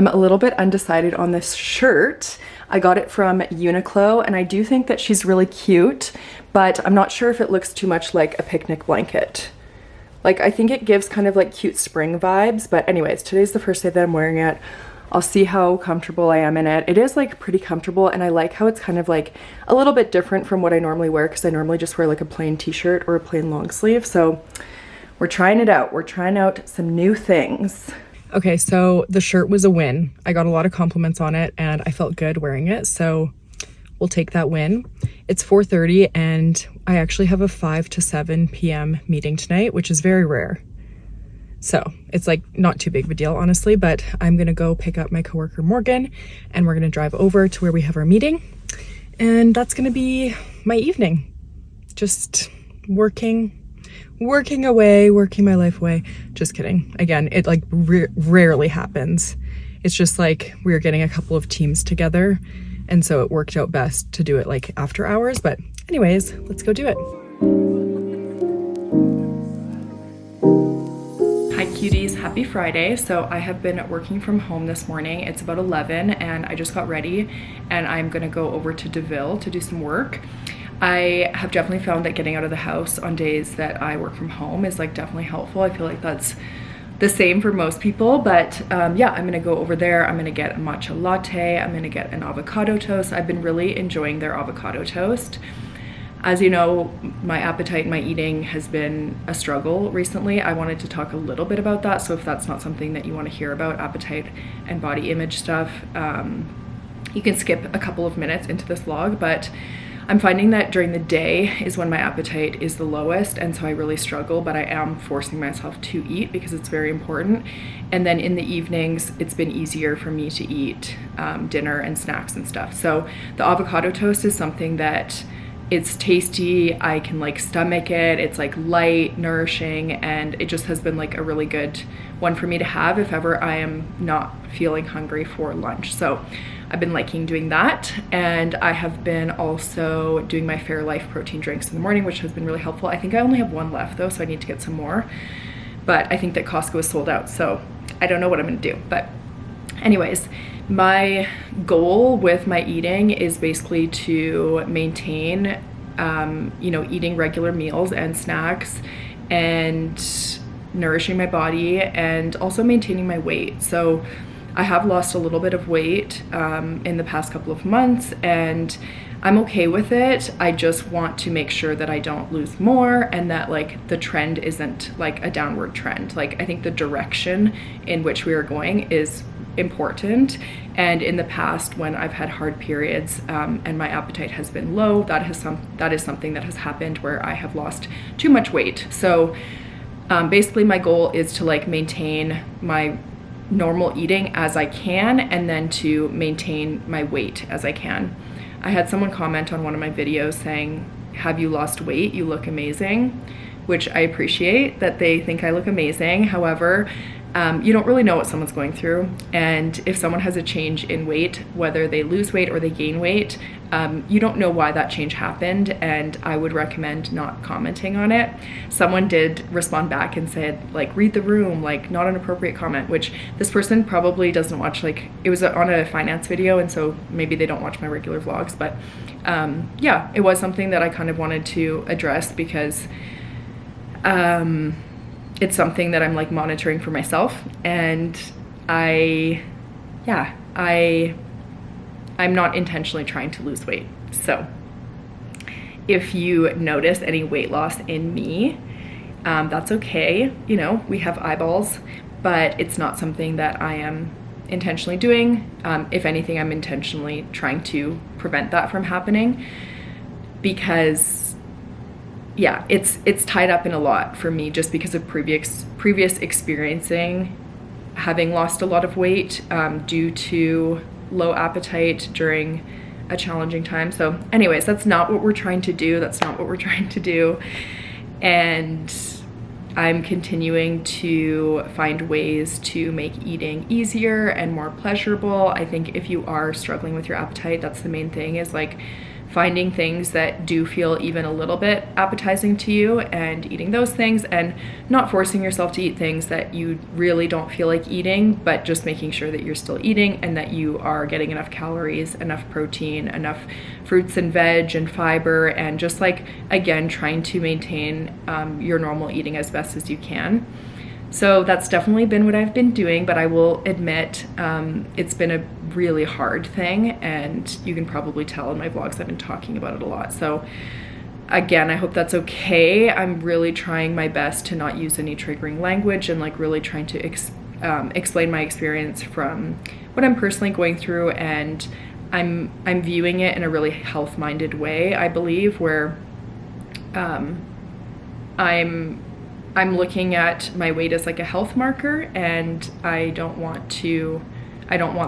I'm a little bit undecided on this shirt. I got it from Uniqlo and I do think that she's really cute, but I'm not sure if it looks too much like a picnic blanket. Like, I think it gives kind of like cute spring vibes, but anyways, today's the first day that I'm wearing it. I'll see how comfortable I am in it. It is like pretty comfortable and I like how it's kind of like a little bit different from what I normally wear because I normally just wear like a plain t-shirt or a plain long sleeve. So we're trying it out. We're trying out some new things. Okay, so the shirt was a win. I got a lot of compliments on it and I felt good wearing it, so we'll take that win. It's 4:30 and I actually have a 5 to 7 p.m. meeting tonight, which is very rare. So it's like not too big of a deal, honestly, but I'm gonna go pick up my coworker Morgan and we're gonna drive over to where we have our meeting. And that's gonna be my evening. Just working away, working my life away. Just kidding. Again, it like rarely happens. It's just like we were getting a couple of teams together and so it worked out best to do it like after hours. But anyways, let's go do it. Hi cuties, happy Friday. So I have been working from home this morning. It's about 11 and I just got ready and I'm gonna go over to Deville to do some work. I have definitely found that getting out of the house on days that I work from home is like definitely helpful. I feel like that's the same for most people, but yeah, I'm gonna go over there. I'm gonna get a matcha latte. I'm gonna get an avocado toast. I've been really enjoying their avocado toast. As you know, my appetite and my eating has been a struggle recently. I wanted to talk a little bit about that, so if that's not something that you want to hear about, appetite and body image stuff, you can skip a couple of minutes into this vlog, but I'm finding that during the day is when my appetite is the lowest, and so I really struggle, but I am forcing myself to eat because it's very important. And then in the evenings, it's been easier for me to eat dinner and snacks and stuff. So the avocado toast is something that it's tasty, I can like stomach it, it's like light, nourishing, and it just has been like a really good one for me to have if ever I am not feeling hungry for lunch. So I've been liking doing that, and I have been also doing my Fairlife protein drinks in the morning, which has been really helpful. I think I only have one left though, so I need to get some more, but I think that Costco is sold out, so I don't know what I'm gonna do. But anyways, my goal with my eating is basically to maintain, you know, eating regular meals and snacks and nourishing my body and also maintaining my weight. So I have lost a little bit of weight in the past couple of months and I'm okay with it. I just want to make sure that I don't lose more and that like the trend isn't like a downward trend. Like I think the direction in which we are going is important, and in the past when I've had hard periods and my appetite has been low, that is something that has happened where I have lost too much weight. So basically my goal is to like maintain my normal eating as I can and then to maintain my weight as I can. I had someone comment on one of my videos saying, have you lost weight? You look amazing, which I appreciate that they think I look amazing. However, you don't really know what someone's going through, and if someone has a change in weight, whether they lose weight or they gain weight, you don't know why that change happened, and I would recommend not commenting on it. Someone did respond back and said like, read the room, like not an appropriate comment, which this person probably doesn't watch, like it was on a finance video and so maybe they don't watch my regular vlogs, but yeah, it was something that I kind of wanted to address because it's something that I'm like monitoring for myself, and I'm not intentionally trying to lose weight. So if you notice any weight loss in me, that's okay. You know, we have eyeballs, but it's not something that I am intentionally doing. If anything, I'm intentionally trying to prevent that from happening because yeah, it's tied up in a lot for me just because of previous experiencing having lost a lot of weight due to low appetite during a challenging time. So anyways, that's not what we're trying to do. That's not what we're trying to do. And I'm continuing to find ways to make eating easier and more pleasurable. I think if you are struggling with your appetite, that's the main thing, is like finding things that do feel even a little bit appetizing to you and eating those things, and not forcing yourself to eat things that you really don't feel like eating, but just making sure that you're still eating and that you are getting enough calories, enough protein, enough fruits and veg and fiber, and just like, again, trying to maintain your normal eating as best as you can. So that's definitely been what I've been doing, but I will admit it's been a really hard thing, and you can probably tell in my vlogs I've been talking about it a lot. So again, I hope that's okay. I'm really trying my best to not use any triggering language, and like really trying to explain my experience from what I'm personally going through, and I'm viewing it in a really health-minded way, I believe, where I'm looking at my weight as like a health marker, and I don't want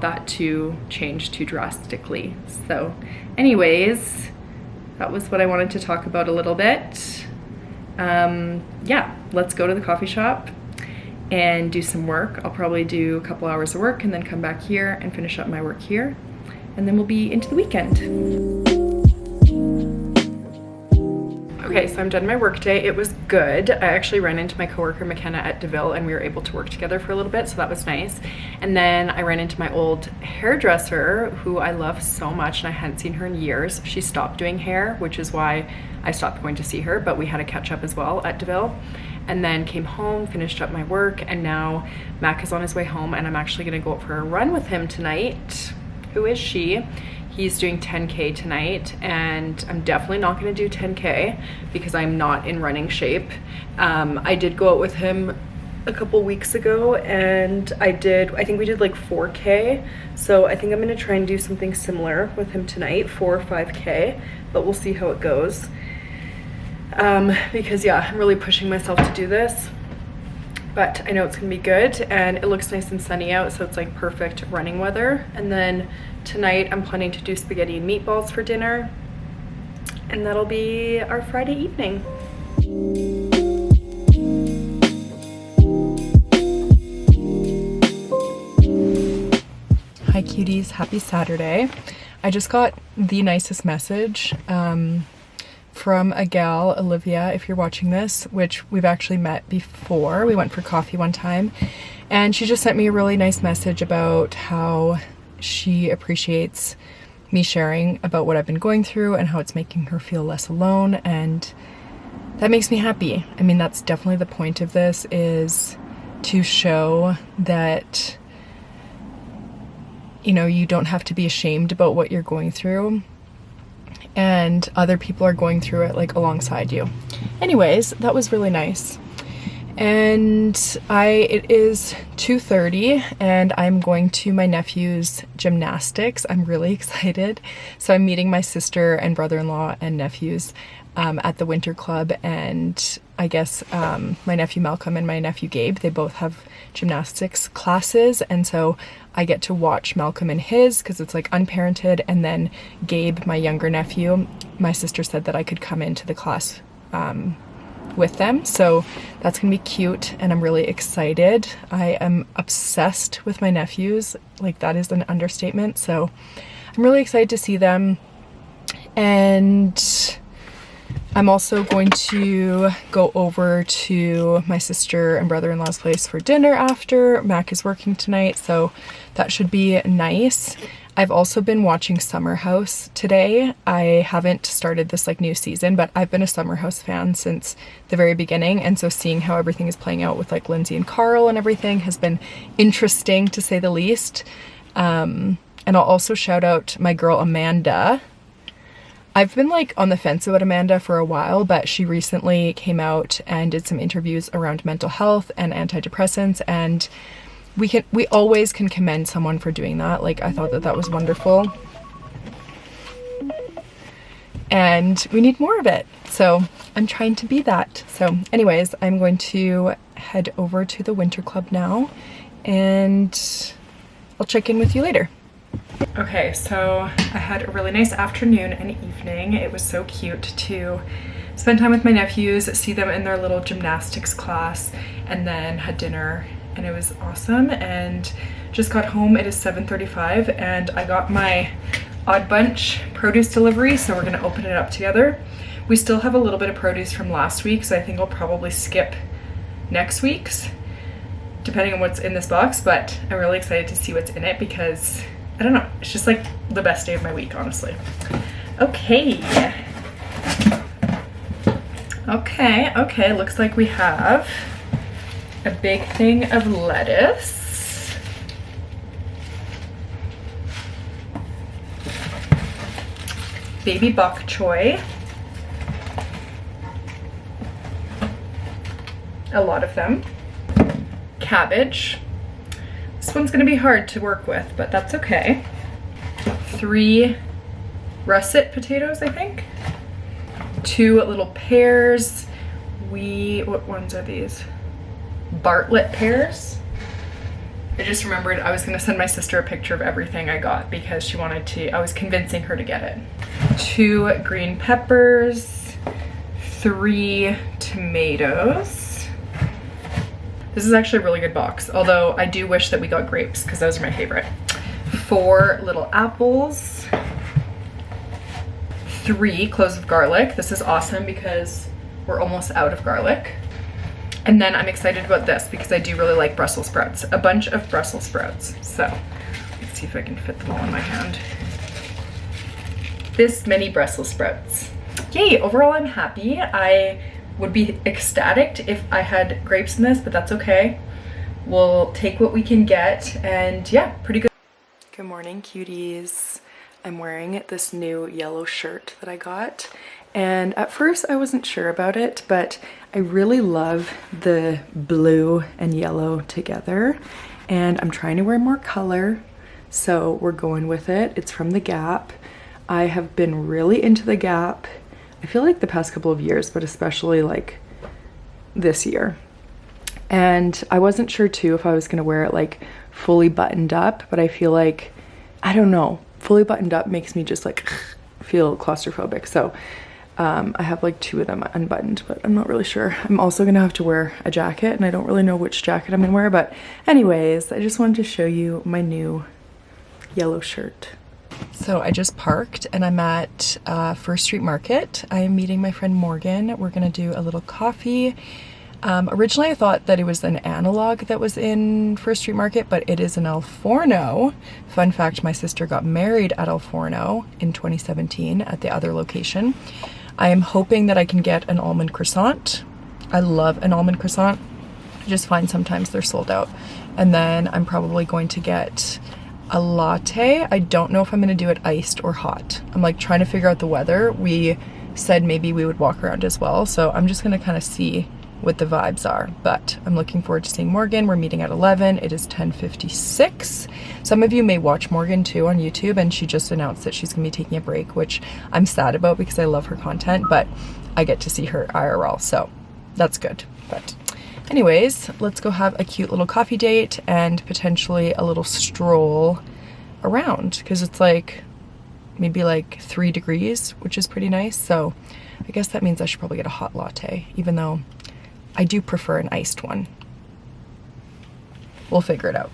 that to change too drastically. So anyways, that was what I wanted to talk about a little bit. Yeah, let's go to the coffee shop and do some work. I'll probably do a couple hours of work and then come back here and finish up my work here, and then we'll be into the weekend. Okay, so I'm done my work day. It was good. I actually ran into my coworker McKenna at DeVille, and we were able to work together for a little bit, so that was nice. And then I ran into my old hairdresser, who I love so much, and I hadn't seen her in years. She stopped doing hair, which is why I stopped going to see her, but we had a catch up as well at DeVille. And then came home, finished up my work, and now Mac is on his way home, and I'm actually gonna go out for a run with him tonight. Who is she? He's doing 10K tonight, and I'm definitely not gonna do 10K because I'm not in running shape. I did go out with him a couple weeks ago, and I think we did like 4K. So I think I'm gonna try and do something similar with him tonight, 4 or 5K, but we'll see how it goes. Because yeah, I'm really pushing myself to do this, but I know it's gonna be good, and it looks nice and sunny out, so it's like perfect running weather. And then tonight I'm planning to do spaghetti and meatballs for dinner, and that'll be our Friday evening. Hi cuties, happy Saturday. I just got the nicest message from a gal, Olivia, if you're watching this, which we've actually met before. We went for coffee one time, and she just sent me a really nice message about how she appreciates me sharing about what I've been going through and how it's making her feel less alone, and that makes me happy. I mean, that's definitely the point of this, is to show that, you know, you don't have to be ashamed about what you're going through, and other people are going through it like alongside you. Anyways, that was really nice. And it is 2:30, and I'm going to my nephew's gymnastics. I'm really excited. So I'm meeting my sister and brother-in-law and nephews at the winter club, and I guess my nephew Malcolm and my nephew Gabe, they both have gymnastics classes, and so I get to watch Malcolm in his, because it's like unparented, and then Gabe, my younger nephew, my sister said that I could come into the class with them, so that's gonna be cute, and I'm really excited. I am obsessed with my nephews, like that is an understatement, so I'm really excited to see them. And I'm also going to go over to my sister and brother-in-law's place for dinner after. Mac is working tonight, so that should be nice. I've also been watching Summer House today. I haven't started this like new season, but I've been a Summer House fan since the very beginning, and so seeing how everything is playing out with like Lindsay and Carl and everything has been interesting, to say the least. And I'll also shout out my girl Amanda. I've been like on the fence about Amanda for a while, but she recently came out and did some interviews around mental health and antidepressants, and we always can commend someone for doing that. Like, I thought that was wonderful, and we need more of it, so I'm trying to be that. So anyways, I'm going to head over to the winter club now, and I'll check in with you later. Okay, so I had a really nice afternoon and evening. It was so cute to spend time with my nephews, see them in their little gymnastics class, and then had dinner, and it was awesome. And just got home. It is 7:35, and I got my Odd Bunch produce delivery, so we're gonna open it up together. We still have a little bit of produce from last week, so I think I'll probably skip next week's, depending on what's in this box, but I'm really excited to see what's in it because, I don't know, it's just like the best day of my week, honestly. Okay. Okay, looks like we have a big thing of lettuce. Baby bok choy. A lot of them. Cabbage. This one's gonna be hard to work with, but that's okay. 3 russet potatoes, I think. 2 little pears. What ones are these? Bartlett pears. I just remembered I was gonna send my sister a picture of everything I got because she wanted to, I was convincing her to get it. 2 green peppers, 3 tomatoes. This is actually a really good box, although I do wish that we got grapes because those are my favorite. 4 little apples, 3 cloves of garlic. This is awesome because we're almost out of garlic. And then I'm excited about this because I do really like Brussels sprouts. A bunch of Brussels sprouts. So let's see if I can fit them all in my hand. This many Brussels sprouts. Yay, overall I'm happy. I would be ecstatic if I had grapes in this, but that's okay. We'll take what we can get, and yeah, pretty good. Good morning, cuties. I'm wearing this new yellow shirt that I got, and at first I wasn't sure about it, but I really love the blue and yellow together, and I'm trying to wear more color, so we're going with it. It's from the Gap. I have been really into the Gap, I feel like the past couple of years, but especially like this year. And I wasn't sure too if I was gonna wear it like fully buttoned up, but I feel like, I don't know, fully buttoned up makes me just like feel claustrophobic. So I have like 2 of them unbuttoned, but I'm not really sure. I'm also gonna have to wear a jacket, and I don't really know which jacket I'm gonna wear, but anyways, I just wanted to show you my new yellow shirt. So I just parked and I'm at First Street Market. I am meeting my friend Morgan. We're gonna do a little coffee. Originally I thought that it was an analog that was in First Street Market, but it is an El Forno. Fun fact, my sister got married at El Forno in 2017 at the other location. I am hoping that I can get an almond croissant. I love an almond croissant. I just find sometimes they're sold out. And then I'm probably going to get a latte. I don't know if I'm gonna do it iced or hot. I'm like trying to figure out the weather. We said maybe we would walk around as well, so I'm just gonna kind of see what the vibes are, but I'm looking forward to seeing Morgan. We're meeting at 11. It is 10:56. Some of you may watch Morgan too on YouTube, and she just announced that she's gonna be taking a break, which I'm sad about because I love her content, but I get to see her IRL, so that's good. But anyways, let's go have a cute little coffee date and potentially a little stroll around because it's like maybe like 3 degrees, which is pretty nice. So I guess that means I should probably get a hot latte, even though I do prefer an iced one. We'll figure it out.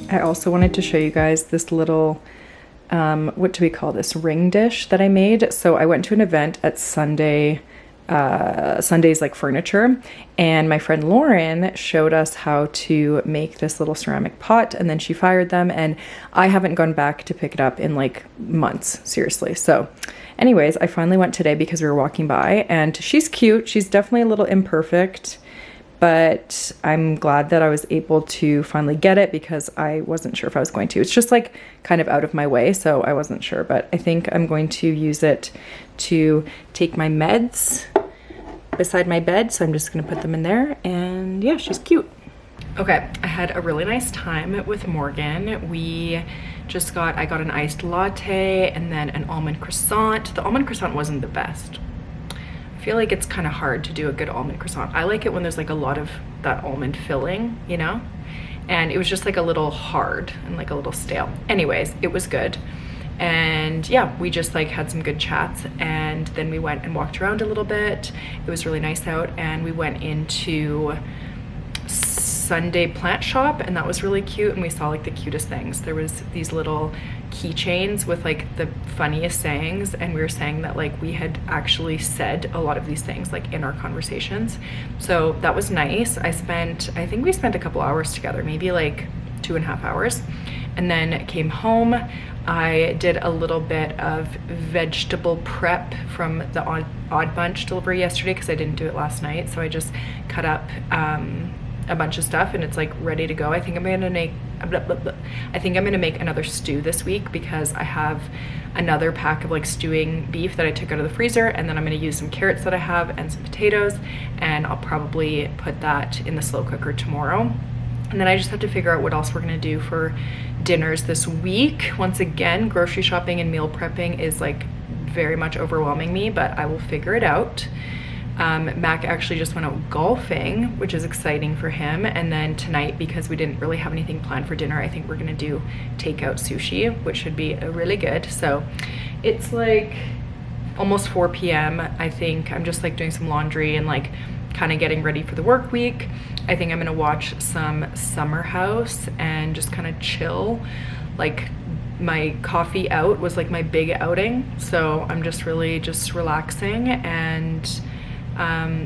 I also wanted to show you guys this little, what do we call this, ring dish that I made. So I went to an event at Sunday's like furniture, and my friend Lauren showed us how to make this little ceramic pot, and then she fired them, and I haven't gone back to pick it up in like months, seriously. So anyways, I finally went today because we were walking by, and she's cute. She's definitely a little imperfect, but I'm glad that I was able to finally get it because I wasn't sure if I was going to. It's just like kind of out of my way, so I wasn't sure, but I think I'm going to use it to take my meds beside my bed, so I'm just gonna put them in there, and yeah, she's cute. Okay, I had a really nice time with Morgan. I got an iced latte and then an almond croissant. The almond croissant wasn't the best. I feel like it's kind of hard to do a good almond croissant. I like it when there's like a lot of that almond filling, you know? And it was just like a little hard and like a little stale. Anyways, it was good. And yeah, we just like had some good chats, and then we went and walked around a little bit. It was really nice out, and we went into Sunday plant shop, and that was really cute, and we saw like the cutest things. There was these little keychains with like the funniest sayings, and we were saying that like we had actually said a lot of these things like in our conversations, so that was nice. I think we spent a couple hours together, maybe like 2.5 hours, and then came home. I did a little bit of vegetable prep from the Odd Bunch delivery yesterday because I didn't do it last night, so I just cut up a bunch of stuff and it's like ready to go. I think I'm gonna make another stew this week because I have another pack of like stewing beef that I took out of the freezer, and then I'm gonna use some carrots that I have and some potatoes, and I'll probably put that in the slow cooker tomorrow. And then I just have to figure out what else we're gonna do for dinners this week. Once again, grocery shopping and meal prepping is like very much overwhelming me, but I will figure it out. Mac actually just went out golfing, which is exciting for him. And then tonight, because we didn't really have anything planned for dinner, I think we're gonna do takeout sushi, which should be really good. So it's like almost 4 p.m. I think I'm just like doing some laundry and like kind of getting ready for the work week. I think I'm gonna watch some Summer House and just kind of chill. Like my coffee out was like my big outing, so I'm just really just relaxing, and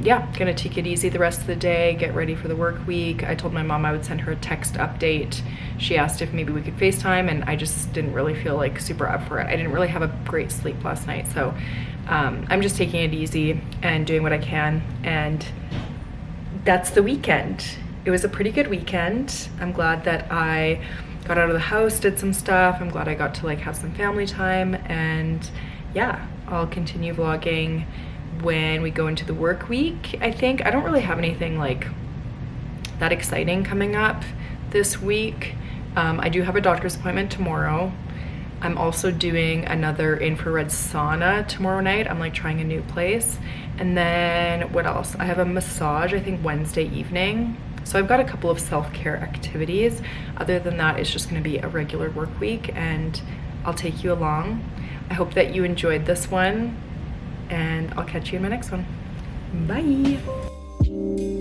yeah, gonna take it easy the rest of the day, get ready for the work week. I told my mom I would send her a text update. She asked if maybe we could FaceTime, and I just didn't really feel like super up for it. I didn't really have a great sleep last night, so I'm just taking it easy and doing what I can, and that's the weekend. It was a pretty good weekend. I'm glad that I got out of the house, did some stuff. I'm glad I got to like have some family time, and yeah, I'll continue vlogging when we go into the work week. I think I don't really have anything like that exciting coming up this week. I do have a doctor's appointment tomorrow. I'm also doing another infrared sauna tomorrow night. I'm like trying a new place. And then what else? I have a massage, I think Wednesday evening. So I've got a couple of self-care activities. Other than that, it's just gonna be a regular work week, and I'll take you along. I hope that you enjoyed this one, and I'll catch you in my next one. Bye.